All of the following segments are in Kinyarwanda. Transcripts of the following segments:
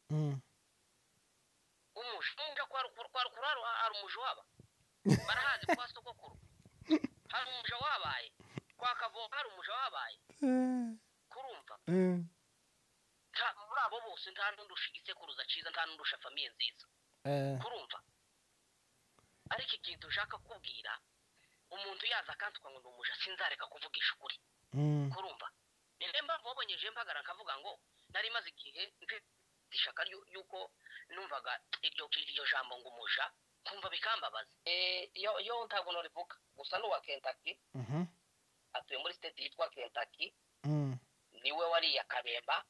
umuja kwa umuja waba barahazi kwa sogokuru hari umuja wabaye kwa kavoma hari umuja wabaye kurumva muri abo bose nta n'undusha igisekuruza ciza nta n'undusha famiye nziza kurumva ariko ikintu ushaka kubwira umuntu yaza akantwa ngo ndumuja sinzareka kuvugisha ukuri kurumva nemba mvobonyeje mpagara nkavuga ngo nari maze igihe ishaka yuko numvaga iryo jambo ngo umuja kumva bikambabaza yo ntabwo norivuga gusa n'uwa Kentucky atuye muri state yitwa Kentucky niwe wariya Kabemba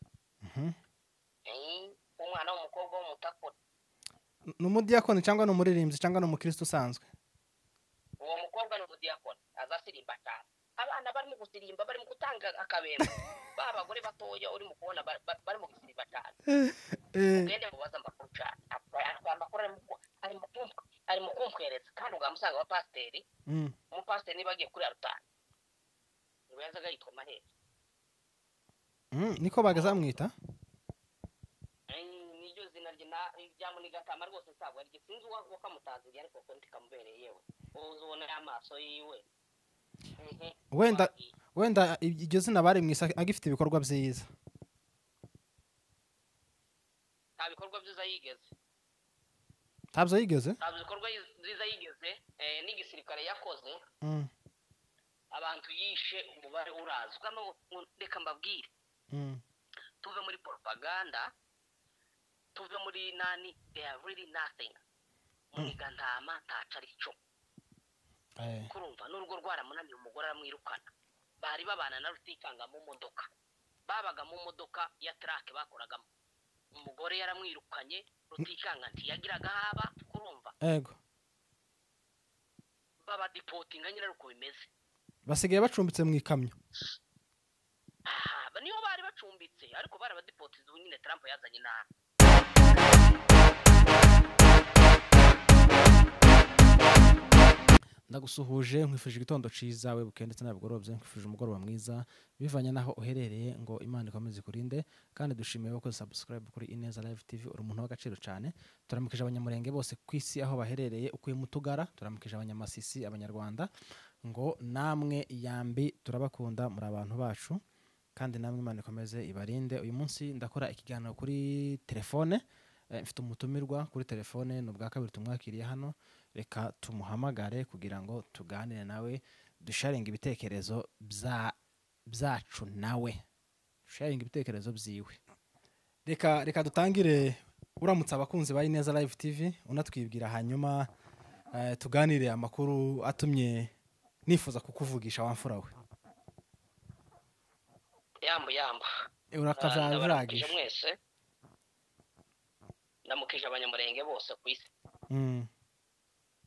umwana w'umukobwa w'umutakora n'umudiyakoni cyangwa n'umuririmbyi cyangwa n'umukristo usanzwe uwo mukobwa n'umudiyakoni azasirimba cyane abana barimo gusirimba barimo gutanga akabemba babagore batoya uri mu kubona bari mu gusirimba cyane ugende mubaza amakuru cyane amakuru ari mu kumkwereza kandi ugamusanga wa pasiteri umupasiteri niba agiye kuri arutari niwe yazaga yitwa Mahera niko bagazamwita niryo zina rya Munigatama rwose ntabwo ari sinzi wakamutaziriye ariko ko ndikamubereye yewe uzubona y'amaso yiwe wenda iryo zina bari mwisa agifite ibikorwa byiza nta bikorwa byiza yigeze ntabyo yigeze nta bikorwa byiza yigeze n'igisirikare yakoze abantu yishe umubare urazwi reka mbabwire tuve muri propaganda tuve muri nani they are really nothing Munigatama ntaca arico kurumva n'urugo rwaramunaniye umugore aramwirukana bari babana na Rutikanga mu modoka babaga mu modoka ya truck bakoragamo umugore yaramwirukanye Rutikanga ntiyagiraga haba kurumva yego baba deportinga nyine uko bimeze basigaye bacumbitse mu ikamyo niyo bari bacumbitse ariko barabadipotiza ubu nyine Trump yazanye na ndagusuhuje nkwifuje igitondo ciza we bukende ndetse nabugorobye nkwifuje umugoroba mwiza bivanye naho uherereye ngo Imana ikomeze kurinde kandi dushimiye ko subscribe kuri Ineza Live TV uri umuntu w'agaciro cyane turamukije abanyamurenge bose kwisi aho baherereye ukuye mutugara turamukije abanyamasisi abanyarwanda ngo namwe yambi turabakunda muri abantu bacu kandi namwe Imana ikomeze ibarinde uyu munsi ndakora ikiganiro kuri telefone mfite umutumirwa kuri telefone n'ubwa kabiri tumwakiriye hano reka tumuhamagare kugira ngo tuganire nawe dusharinga ibitekerezo byacu nawe sharinga ibitekerezo byiwe reka dutangire uramutse abakunzi ba Ineza Live TV unatwibwira hanyuma tuganire amakuru atumye nifuza kukuvugisha wamfura we yamba urakavuragisha mwese ndamukije abanyamurenge bose ku isi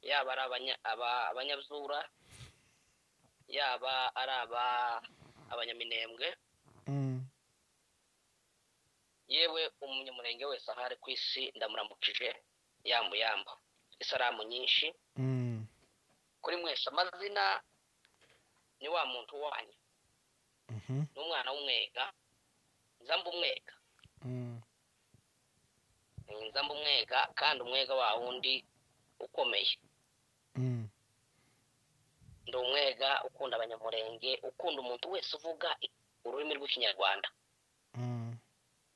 yaba ari abanyabyura yaba ari abanyaminembwe yewe umunyamurenge wese ahari ku isi ndamuramukije yamba isalamu nyinshi kuri mwese amazina ni wa muntu wanyu n'umwana w'umwega nzamba umwega nzamba umwega kandi umwega wa wundi ukomeye ndi umwega ukunda abanyamurenge ukunda umuntu wese uvuga ururimi rw'ikinyarwanda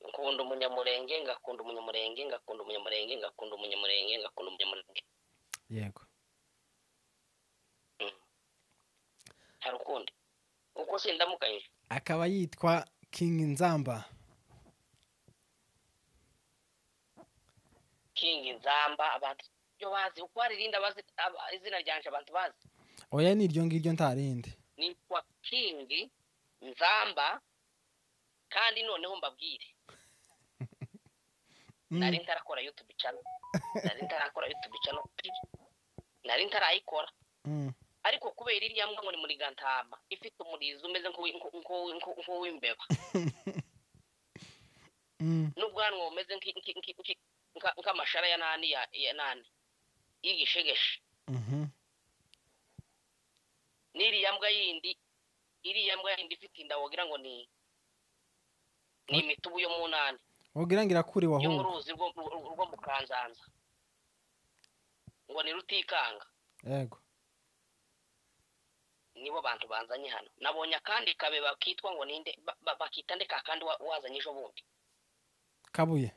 ngakunda umunyamurenge ngakunda umunyamurenge ngakunda umunyamurenge ngakunda umunyamurenge ngakunda umunyamurenge yego hari ukundi uko sindamukanyije akaba yitwa King Nzamba abantu byo bazi uko aririnda bazi izina ryanje abantu bazi oya ni iryo ngiryo ntarinde nitwa King Nzamba kandi noneho mbabwire nari ntarakora YouTube channel nari ntarayikora ariko kubera iriya mbwa ngo ni muri Gantama ifite umurizo umeze nk'uw'imbeba n'ubwanwa bumeze nk'amashara ya nani y'igishegeshe n'iriya mbwa yindi ifite inda wogira ngo ni imitubu yo mu nani wogira ngira kuri yo mu wahubwo ruzi rwo mu Kanzanza ngo ni Rutikanga. yego Nibo bantu banzanye hano. Nabonye akandi kabeba kitwa ngo ninde bakita ndeka kandi wazanye ejo bundi. Kabuye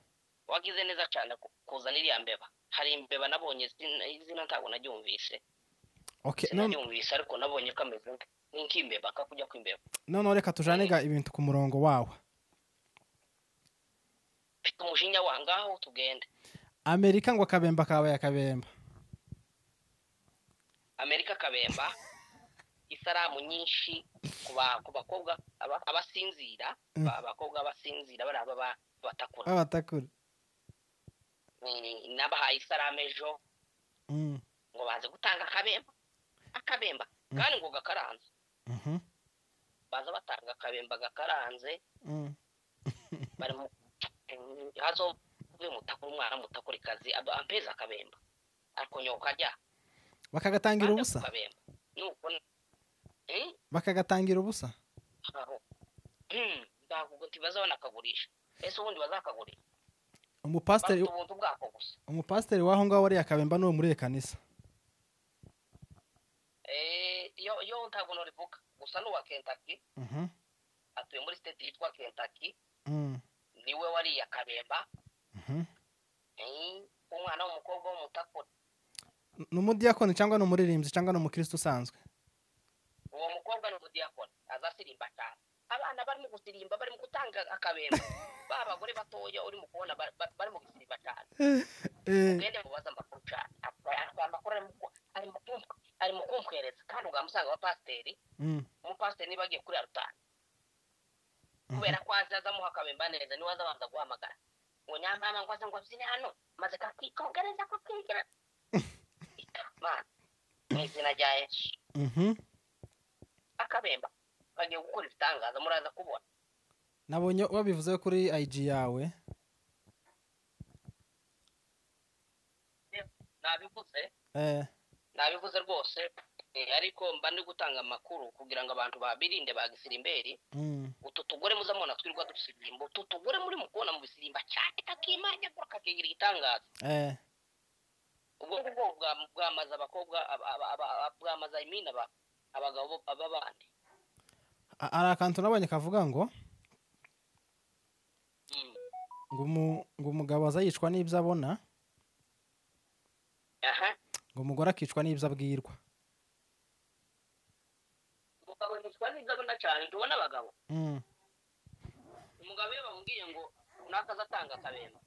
Wagize neza cyane kuzana iriya mbeba. Hari imbeba nabonye izina ntabwo naryumvise. okay Naryumvise ariko nabonye kameze nk'imbeba kakujya kwimbeba. none reka tujanega ibintu ku murongo wawe. Mfite umujinya wangaho tugende. Amerika ngo kabemba kabaye akabemba. Amerika kabemba isaramu nyinshi ku bakobwa abasinzira abakobwa abasinzira baraba batakura nabahaye isaramu ejo ngo baze gutanga akabemba kandi ngo gakaranze baza batanga akabemba gakaranze bari mu hazo mutakura umwana mutakurikazi ampeza akabemba ariko nyoka ajya bakagatangira ubusa bakagatangira ubusa ndavuga ati bazabona akagurisha ese ubundi bazakagurisha umupasiteri waho ngaho wari akabemba no muri kanisa yo ntago no rivuga gusa no wa Kentucky atuye muri state yitwa Kentucky niwe wari akabemba umwana w'umukobwa w'umutakura n'umudiyakoni cyangwa n'umuririmbyi cyangwa n'umukristo usanzwe. Uwo mukobwa n'umudiyakoni azasirimba cyane abana barimo gusirimba barimo gutanga akabemba babagore batoya uri mu kubona barimo gusirimba cyane ugende mubaza amakuru cyane amakuru ari mu kumwereza kandi ugamusanga abapasiteri umupasiteri niba agiye kuri arutani kubera ko azazamuha akabemba neza niwe azabanza guhamagara ngo nyamama ngo aze ngo azine hano maze kakikongereza ko kwinjira man n'izina rya Yesu akabemba bagiye gukora ibitangaza muraza kubona. Nabonye wabivuze kuri IG yawe. Nabivuze rwose ariko mba ndi gutanga amakuru kugira ngo abantu babirinde bagisirimberi utu tugore muzamona twirwa dusirimba utu tugore muri mukubona mu bisirimba cyane kakimanya ko kakigira igitangaza ubwo bwamaza abakobwa bwamaza imina abagabo ababandi. Ari akantu nabonye kavuga ngo ngo umugabo azayicwa n'ibyo abona ngo umugore akicwa n'ibyo abwirwa. Umugabo yicwa n'ibyo abona cyane tubona abagabo umugabo iyo bamubwiye ngo nakaza atanga akabemba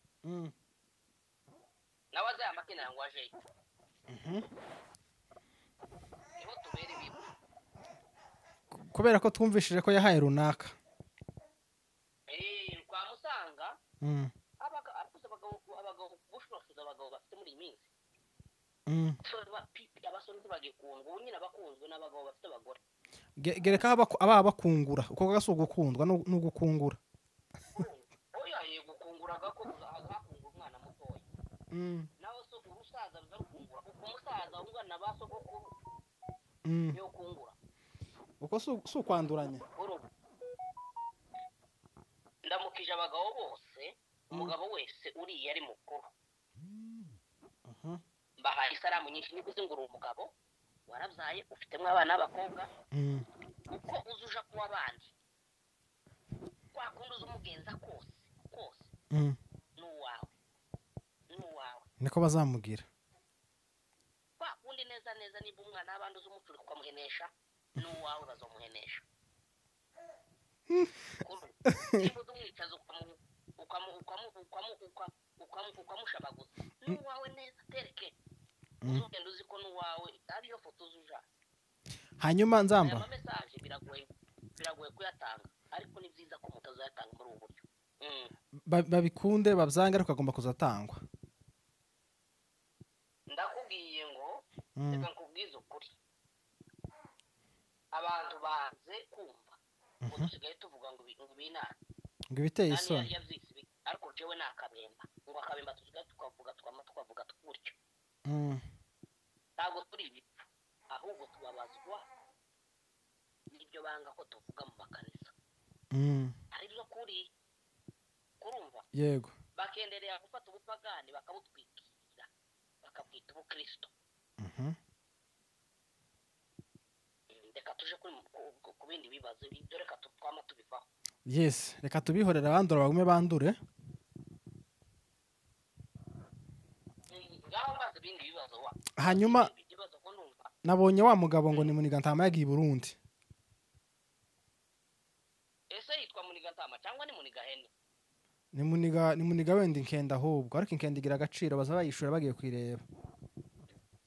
nawe azaya amakina ngo aje niho tubera ibibu kubera ko twumvishije ko yahaye runaka kwa Musanga abagabo bushoboza abagabo bafite muri iyi minsi abasore bagikundwa ubu nyine abakunzwe n'abagabo bafite abagore gereka aba bakungura uko gasa ugukundwa n'ugukungura oya gukungura gako agakungura umwana mutoya nawe so urusaza ruzakungura uko umusaza ungana basogokuru yo kungura uko si ukwanduranya. Ndamukije abagabo bose umugabo wese uriye ari mukuru mbahaye isaramu nyinshi niko uzingura umugabo warabyaye ufitemo abana b'abakobwa uko uzuja kuba abandi wakundi uzumugenza kose n'uwawe niko bazamugira wakundi neza niba umwana w'abandi uzumucuri ukamuhenesha n'uwawe bazomuhenesha niba uzumwicaza ukamushabaguza n'uwawe neza tereke uzugenda uzi ko n'uwawe ariyo foto uzuja. Hanyuma nzamba aya message biragoye kuyatanga ariko ni byiza ko mutazayatanga muri ubu buryo babikunde babyange ariko agomba kuzatangwa. Ndakubwiye ngo reka nkubwize ukuri abantu banze kumva ngo dusigaye tuvuga ngo binana ngo ibiteye isoni ariko jewe nakabemba ngo akabemba tusigaye tukavuga gutyo ntabwo turi ibi ahubwo tubabazwa n'ibyo banga ko tuvuga mu makanisa ari byo kurumva yego bakenderera gufata ubupagani bakabutwikira bakabwita ubukristo. Reka tuje ku bindi bibazo ibyo, reka twama tubivaho. yes reka tubihorera abandura bagume bandure. Ngaho maze ibindi bibazo wa hanyuma nabonye wa mugabo ngo ni Muniga Ntama yagiye i Burundi. Ese yitwa Muniga Ntama cyangwa ni Muniga Hene? Ni Muniga wenda inkenda ahubwo, ariko inkenda igira agaciro baza bayishura bagiye kwireba.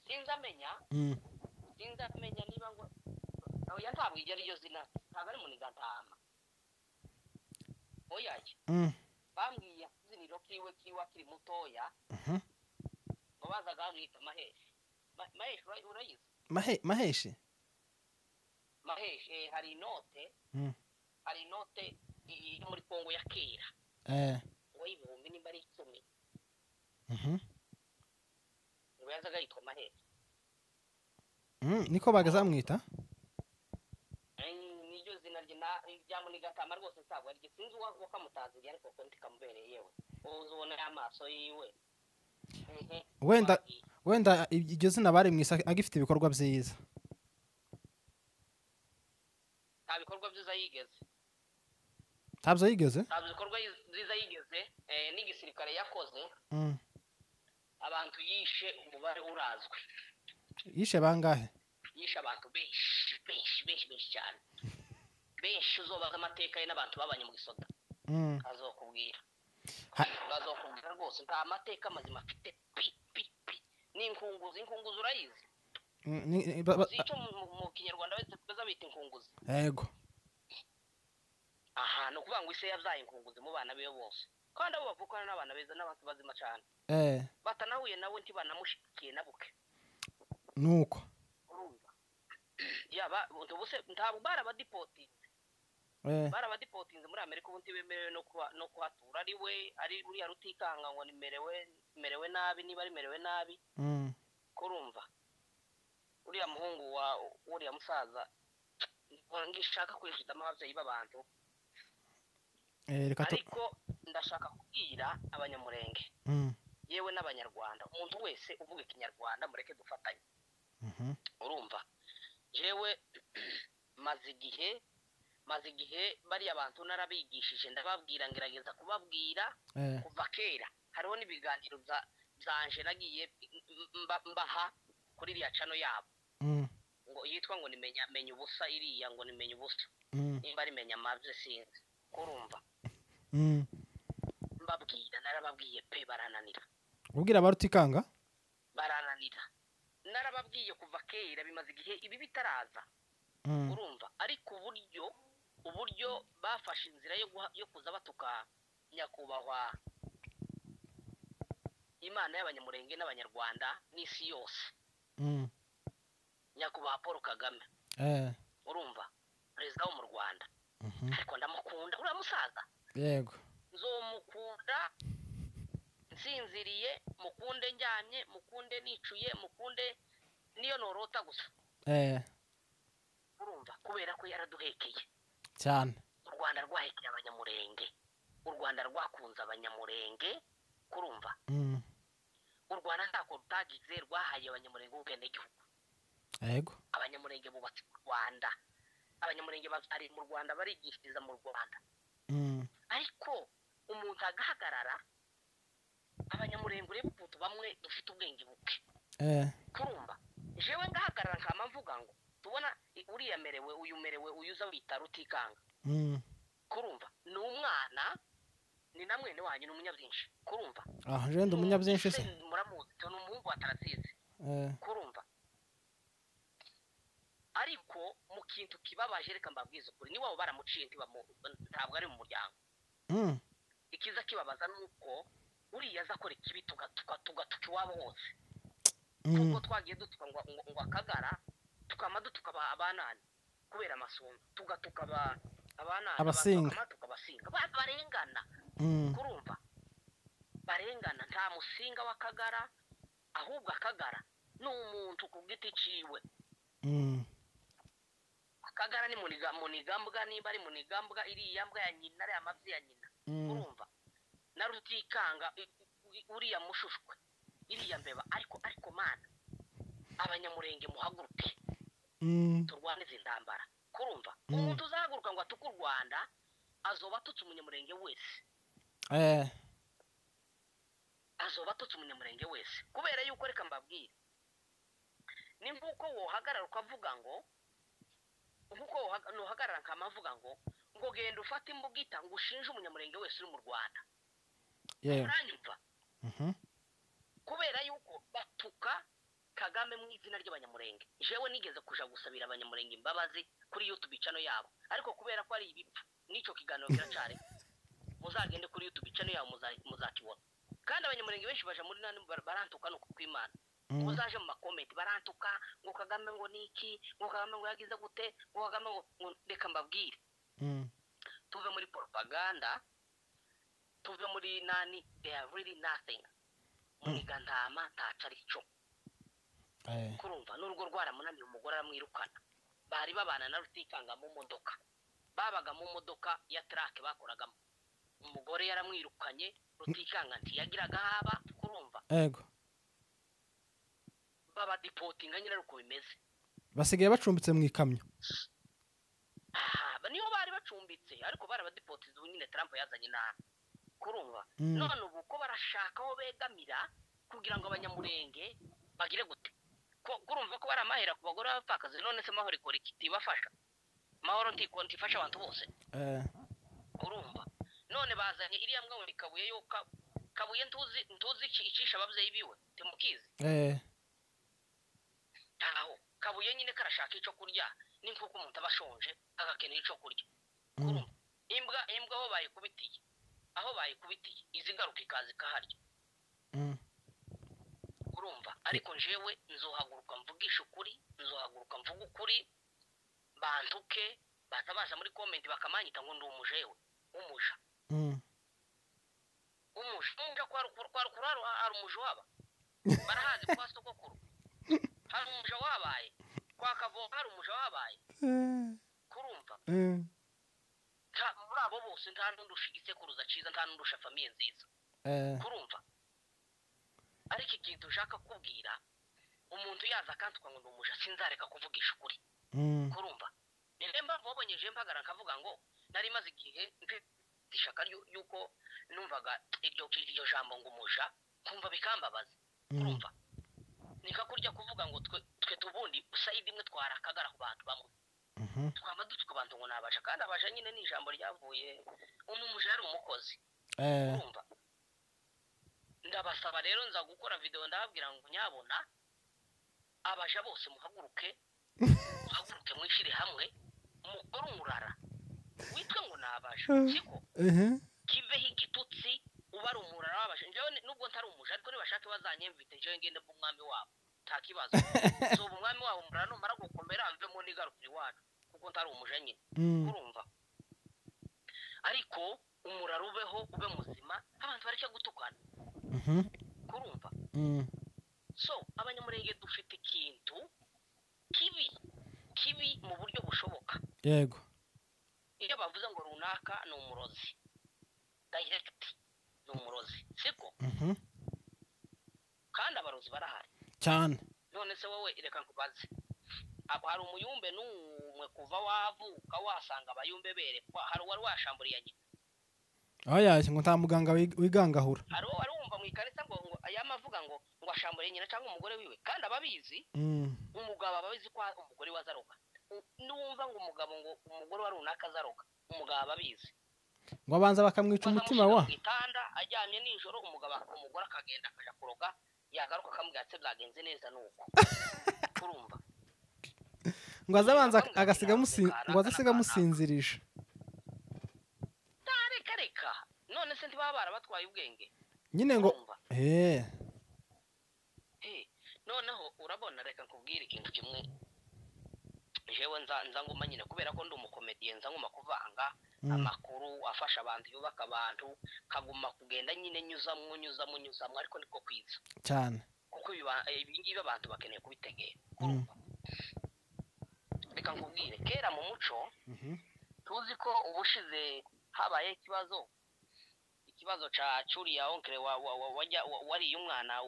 Sinzamenya niba ngo oya ntabwo igera iryo zina, ntabwo ari Muniga Ntama. Oya bambwiye ziniro kiwe akiri mutoya ngo bazaga bamwita Maheshi. Maheshi urayizi? Maheshi hari inote iri muri Kongo ya kera ngo y'ibihumbi nimba ari 10 ngo yazaga yitwa Maheshi. niko bagazamwita niryo zina rya Muniga Ntama rwose ntabwo ari sinzi wakamutaziriye, ariko ko ndikamubereye yewe uzubona amaso yiwe. wenda iryo zina bari mwisa agifite ibikorwa byiza. Nta bikorwa byiza yigeze. Ntabyo yigeze? Ntabyo bikorwa byiza yigeze. N'igisirikare yakoze abantu yishe umubare urazwe. Yishe bangahe? Yishe abantu benshi cyane. Benshi uzobaza amateka ye n'abantu babanye mu gisoda. Azokubwira. Azokubwira rwose nta amateka mazima afite n'inkunguzi urayizi? Zico mu Kinyarwanda wese tuza bita inkunguzi. Yego. Aha no kuvuga ngo ise yabyaye inkunguzi mu bana be bose, kandi abo bavukana n'abana beza n'abantu bazima cyane. Batanahuye nawe ntibanamushikiye nabuke. Nuko urumva yaba ubuse ntabwo barabadipotinze. Barabadipotinze muri Amerika, ubundi bemerewe no kuhatura ari we ari uriya Rutikanga ngo nimerewe nabi, niba ari merewe nabi. Kurumva uriya muhungu wa uriya musaza ngishaka kwishitamo abavyeyi b'abantu. Ariko ndashaka kubwira abanyamurenge yewe n'abanyarwanda, umuntu wese uvuga ikinyarwanda mureke dufatanye. Urumva jewe maze igihe bari abantu narabigishije ndababwira, ngerageza kubabwira kuva kera. Hariho n'ibiganiro byanje nagiye mbaha kuri iriya cano yabo ngo yitwa ngo menya ubusa, iriya ngo nimenya ubusa, nimba ari menya amavye sinzi. Kurumva mbabwira, narababwiye pe barananira. ubwira Barutikanga barananira, narababwiye kuva kera bimaze igihe ibi bitaraza. Urumva ariko uburyo bafashe inzira yo kuza batuka nyakubahwa Imana y'abanyamurenge n'abanyarwanda n'isi yose, nyakubahwa Paul Kagame. Urumva perezida wo mu Rwanda. Ariko ndamukunda uriya musaza. Yego. Nzomukunda nsinziriye, mukunde njyanye, mukunde nicuye, mukunde niyo norota gusa. Urumva kubera ko yaraduhekeye cyane. U Rwanda rwahekeye abanyamurenge, u Rwanda rwakunze abanyamurenge. Kurumva u Rwanda ntako rutagize, rwahaye abanyamurenge ubwene gihugu. Yego. Abanyamurenge bubatse u Rwanda, abanyamurenge bari mu Rwanda barigishiriza mu Rwanda. Ariko umuntu agahagarara, abanyamurenge urebe ukuntu bamwe dufite ubwenge buke. Kurumva jewe ngahagarara nkama mvuga ngo tubona uriya merewe uyu uza wita Rutikanga. Kurumva ni umwana, ni na mwene wanyu n'umunyabyinshi. Kurumva je ndi umunyabyinshi se muramuzi, ni umuhungu wa Tarasize. Kurumva ariko mu kintu kibabaje, reka mbabwize ukuri, ni wabo baramuciye ntabwo ari mu muryango. Ikiza kibabaza nuko uriya aza akora ikibi tugatuka iwabo hose. Kuko twagiye dutuka ngo Akagara, tukama dutuka abanani kubera amasumba, tugatuka abanani abasinga, tukabasinga barengana. Kurumva barengana, nta musinga w'Akagara, ahubwo Akagara ni umuntu ku giti ciwe. Akagara ni munigambwa, niba ari munigambwa iriya mbwa ya nyina, ari amavyi ya nyina. Urumva na Rutikanga uriya mushushwe iriya mbeba ariko mana abanyamurenge muhaguruke turwane izi ntambara kurumva umuntu uzahaguruka ngo atuke u Rwanda azoba atutse umunyamurenge wese azoba atutse umunyamurenge wese kubera yuko reka mbabwire ni nk'uko wohagarara ukavuga ngo nk'uko wohagarara nkamavuga ngo genda ufate imbugita ngo ushinje umunyamurenge wese uri mu Rwanda uranyumva kubera yuko batuka Kagame mu izina ry'abanyamurenge jewe nigeze kuja gusabira abanyamurenge imbabazi kuri YouTube channel yabo ariko kubera ko ari ibipfu nico kiganiro kiracare muzagende kuri YouTube channel yabo muzakibona kandi abanyamurenge benshi baje muri nani barantuka no kwimana muzaje mu comment barantuka ngo Kagame ngo niki ngo Kagame ngo yagize gute ngo Kagame ngo reka mbabwire tuve muri propaganda tuve muri nani they are really nothing muniga ntama ntacari cyo kurumva n'urugo rwaramunaniye umugore aramwirukana bari babana na Rutikanga mu modoka babaga mu modoka ya truck bakoragamo umugore yaramwirukanye Rutikanga ntiyagiraga haba kurumva ego baba deportinga nyine uko bimeze basigaye bacumbitse mu ikamyo niyo bari bacumbitse ariko barabadeportiza nyine Trump yazanye na kurumva none ubu ko barashaka aho begamira kugira ngo abanyamurenge bagire gute kurumva ko baramahera ku bagore b'abapfakazi none se mahoro ikora kitibafasha mahoro ntifasha abantu bose kurumva none bazanye iriya mbwa muri Kabuye yo Kabuye ntuzi icisha abavyeyi biwe temukizi aho Kabuye nyine karashaka ico kurya ni nkuko umuntu abashonje agakenera ico kurya kurumva imbwa aho bayikubitiye izigaruka ikazi kaharya urumva ariko njewe nzohaguruka mvugisha ukuri nzohaguruka mvuga ukuri bantuke bazabaza muri comment bakamanyita ngo ndi umujewe umuja umuja kwa ari umuja waba barahazi kwa sogokuru hari umuja wabaye kwa Kavo hari umuja wabaye kurumva muri abo bose nta n'undusha igisekuruza ciza nta n'undusha famiye nziza kurumva ariko ikintu ushaka kubwira umuntu yaza akantuka ngo ndumuja sinzareka kuvugisha ukuri kurumva nilemba mbonye je mpagara nkavuga ngo nari maze igihe ishaka yuko numvaga iryo jambo ngo umuja kumva bikambabaza kurumva nikakurya kuvuga ngo twe tubundi usayidi imwe twarakagara ku bantu bamwe twama dutuka abantu ngo nabasha kandi abasha nyine ni ijambo ryavuye umuja yari umukozi kurumva ndabasaba rero nza gukora video ndababwira ngo nyabona abaja bose muhaguruke mwishire hamwe mukora umurara witwe ngo nabaje siko kiveho igitutsi ubara umurara wabaje njewe nubwo ntari umuja ariko nibashaka bazanyemvite njewe ngende mu mwami wabo nta kibazo so umwami wabo umurara numara gukomera mvemo nigarukira iwacu kuko ntari umuja nyine kurumva ariko umurara ubeho ube muzima abantu bareke gutukana kurumva so abanyamurenge dufite ikintu kibi mu buryo bushoboka yego iyo bavuze ngo runaka ni umurozi direct ni umurozi siko kandi abarozi barahari cyane none se wowe reka nkubaze hari umuyumbe n'umwe kuva wavuka wasanga abayumbe berekwa hari wari washamburiye nyine yashye ngo nta muganga wigangahura hari wari wumva mu ikarita ngo yamavuga ngo ashamburiye nyina cyangwa umugore wiwe kandi ababizi umugabo ababizi ko umugore wazaroga numva ngo umugabo ngo umugore wari runaka azaroga umugabo ababizi ngo abanza bakamwica umutima wa gitanda ajyamye nijoro umugore akagenda akaja kuroga yagaruka akamubwira ati byagenze neza nuko kurumva ngo azabanza agasiga musinzirije reka none se ntibaba barabatwaye ubwenge nyine ngo noneho urabona reka nkubwire ikintu kimwe jewe nza nguma nyine kubera ko ndi umukomediye nza nguma kuvanga amakuru afasha abantu yubaka abantu kaguma kugenda nyine nyuzamo ariko niko kwiza cyane kuko ibi ngibi abantu bakeneye kubitegera reka nkubwire kera mu muco tuzi ko ubushize habaye ikibazo ikibazo ca curiya onkre wariye umwana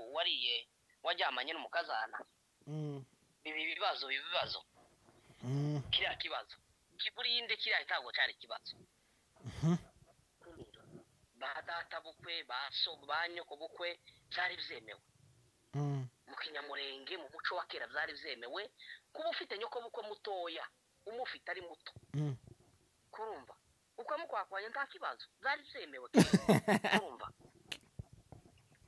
wajyamanye n'umukazana bibibazo kiriya kibazo kiburinde kiriya itago cari ikibazo ba data bukwe ba nyoko bukwe byari byemewe mu kinyamurenge mu muco wa kera byari byemewe kuba ufite nyoko bukwe mutoya umufite ari muto kurumva uko mukwakwanya nta kibazo byari byemewe kurumva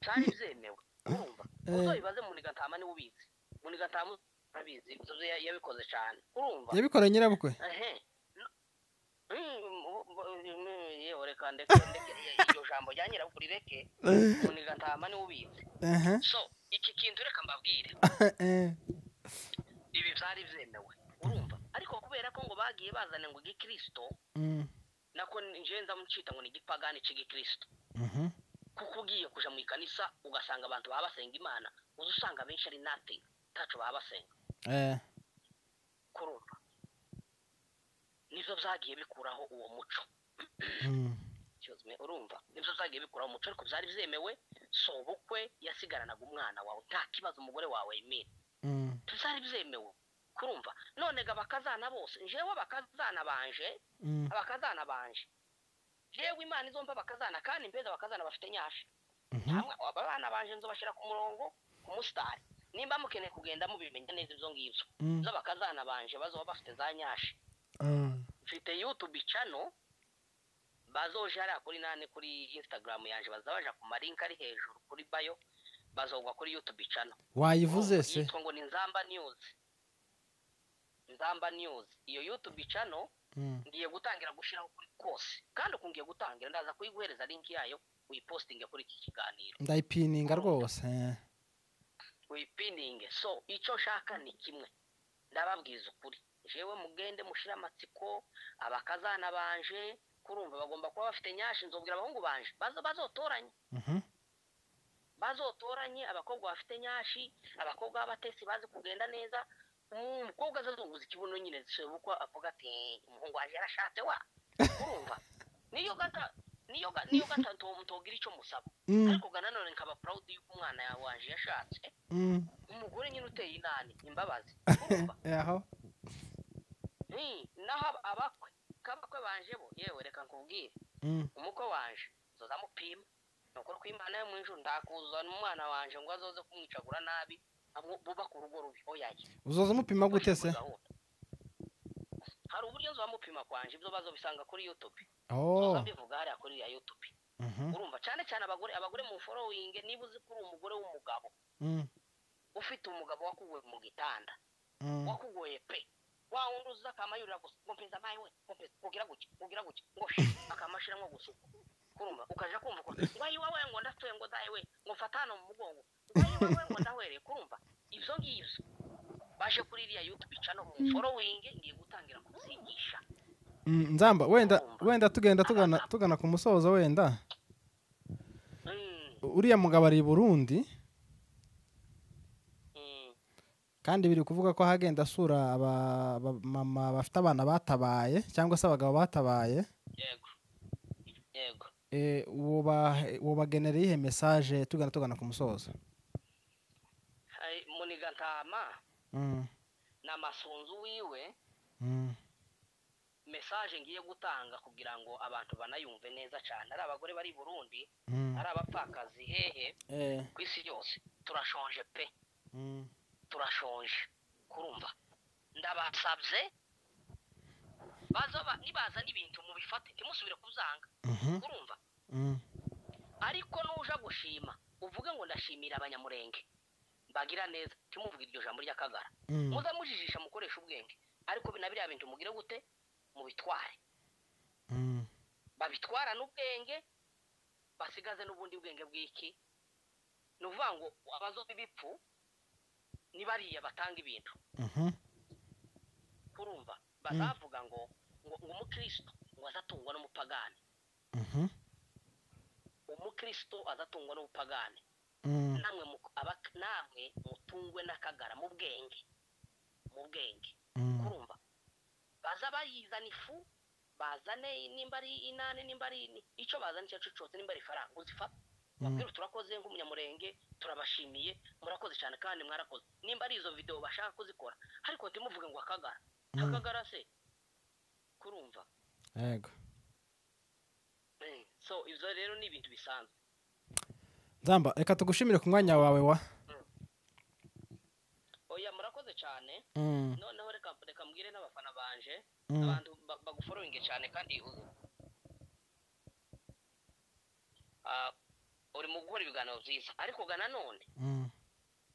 byari byemewe kurumva uzo bibaze Munigatama niwe ubizi Munigatama abizi ibyo yabikoze cyane kurumva yabikora nyirabukwe yewe reka ndeke iryo jambo rya nyirabukwe rireke Munigatama niwe ubizi so iki kintu reka mbabwire ibi byari byemewe urumva ariko kubera ko ngo bagiye bazana ngo igikristo nako nje ndamucita ngo ni igipagani c'igikristo kuko ugiye kuja mu ikanisa ugasanga abantu baba basenga Imana uzusanga benshi ari nothing taco baba basenga kurumva nivyo vyagiye bikuraho uwo muco urumva nivyo vyagiye bikuraho umuco ariko vyari vyemewe so bukwe yasigaranaga umwana wawe nta kibazo umugore wawe imene vyari vyemewe kurumva none ga bakazana bose jewe abakazana banje jewe Imana izomba bakazana kandi mbeza bakazana bafite nyashi hamwe abana banje nzobashira ku murongo ku mustari nimba mukeneye kugenda mubimenya neza ivyo ngivyo z'abakazana banje bazoba bafite za nyashi mfite YouTube channel bazoje ari kuri nane kuri Instagram yanje bazabaja ku marinka ari hejuru kuri bio bazogwa kuri YouTube channel wayivuze se yitwa ngo ni Nzamba News iyo YouTube channel ngiye gutangira gushiraho kuri kose kandi ukungiye gutangira ndaza kuyiguhereza link yayo uyipostinge kuri iki kiganiro ndayipininga rwose uyipininge so ico shaka ni kimwe ndababwiza ukuri jewe mugende mushira amatsiko abakazana banje kurumva bagomba kuba bafite nyashi nzobwira abahungu banje bazotoranye bazotoranye abakobwa bafite nyashi abakobwa b'abatesi bazi kugenda neza umukobwa azazunguza ikibuno nyine zisebukwa avuga ati umuhungu waje yarashatse wa kurumva niyo gata ntogira ico musaba ariko gana none nkaba proud yuko umwana yawe waje yashatse umugore nyine uteye inani imbabazi kurumva yaho naho abakwe banje bo yewe reka nkubwire umukwe wanje zoza mupima nukuri ko Imana yo mu ijuru ndakuzana umwana wanje ngo azoze kumwicagura nabi bubaka urugo rubi oyaye uzoza mupima gute se hari uburyo nzo bamupima kwanje ibyo bazobisanga kuri YouTube bivuga hari kuri ya YouTube urumva cyane abagore mu following niba uzi kuri umugore w'umugabo ufite umugabo wakugoye mu gitanda wakugoye pe wa wundi uza kamayurira gusa ngo mpinza mayi we kugira guki ngo akamashira nko gusuka kurumva ukaja kumva ko wayi wawe ngo ndatuye ngo dayi we ngo fatano mu mugongo wayi wawe ngo ndahwere kurumva ivyo ngivyo baje kuri iriya YouTube channel mu following ngiye gutangira kuzigisha Nzamba wenda tugana ku musozo wenda uriya mugabo ari Burundi kandi biri kuvuga ko hagenda asura mama bafite abana batabaye cyangwa se abagabo batabaye uwo bagenera ihe message tugana ku musozo Munigatama n'amasunzu wiwe message ngiye gutanga kugira ngo abantu banayumve neza cyane ari abagore bari Burundi ari abapfakazi hehe kwisi yose turashonje pe turashonje kurumva ndabasabye nibaza n'ibintu mu bifate timusubire kuzanga kurumva ariko nuja gushima uvuge ngo ndashimira abanyamurenge bagira neza timuvuga iryo jambo ry'akagara muza mujijisha mukoresha ubwenge ariko binabiriya bintu mugire gute mu bitware babitwara n'ubwenge basigaze n'ubundi bwenge bw'iki nuvuga ngo abazobi bipfu ni bariya batanga ibintu kurumva bazavuga ngo umukristo ngo azatungwa n'umupagani umukristo azatungwa n'ubupagani namwe mutungwe n'akagara mu bwenge kurumva baza bayizana ifu bazane nimba ari inane nimba ari icyo bazana icyo cyose nimba ari faranga uzifata babwira turakoze nk'umunyamurenge turabashimiye murakoze cyane kandi mwarakoze nimba ari izo video bashaka kuzikora ariko ntimuvuge ngo akagara se kurumva yego so ivyo rero ni ibintu bisanzwe Nzamba reka tugushimire ku mwanya wawe wa oya murakoze cyane noneho reka mbwire n'abafana banje abantu bagufollowinge cyane kandi uri mu gukora ibiganiro byiza ariko gana none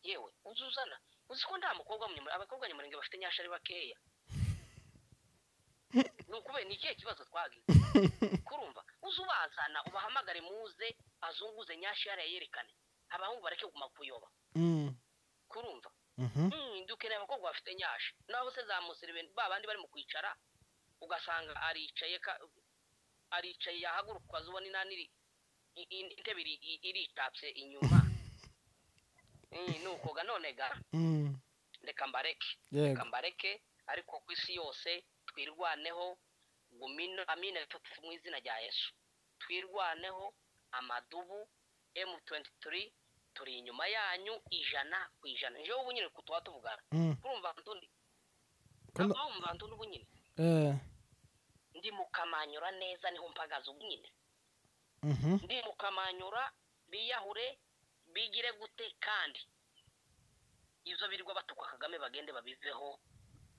yewe uzuzana uzi ko nta mukobwa abakobwa nyamurenge bafite nyasha ari bakeya nukube ni ikihe kibazo twagize kurumva uzubazana ubahamagare muze azunguze nyasha yerekane abahungu bareke guma kuyoba kurumva dukeneye abakobwa bafite nyasha nabo se zamusire babandi bari mu kwicara ugasanga aricaye yahaguruka azubona inaniri intebe iritapse inyuma nuko none ga reka mbareke ariko ku isi yose twirwaneho amina mu izina rya Yesu twirwaneho amadubu M23 turi inyuma yanyu 100%. Nje ubu nyine kutuwa tuvugana urumva ntundi urumva ntundi ubu nyine ndi mukamanyura neza niho mpagaze ubu nyine ndi mukamanyura biyahure bigire gute kandi izo birirwa batuka Kagame bagende babiveho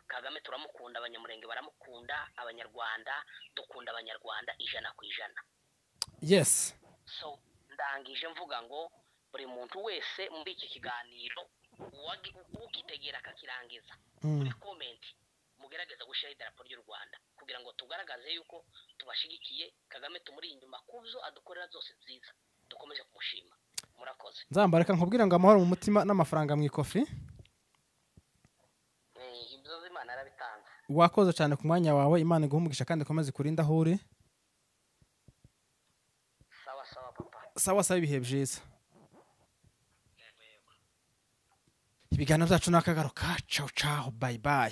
Kagame turamukunda abanyamurenge baramukunda abanyarwanda dukunda abanyarwanda 100%. Yes so ndangije mvuga ngo buri muntu wese muri iki kiganiro ukitegera akakirangiza muri comment mugerageza gushira idarapo ry'u Rwanda kugira ngo tugaragaze yuko tubashigikiye Kagame tumuri inyuma kubyo adukorera zose nziza dukomeje kumushima murakoze Nzamba reka nkubwira ngo amahoro mu mutima n'amafaranga mu ikofi ibyo Imana arabitanze wakoze cyane ku mwanya wawe Imana iguhumugisha kandi ikomeze kurinda aho uri sawa papa sawa ibihe byiza ibiganiro byacu nakagaruka ciao bye bye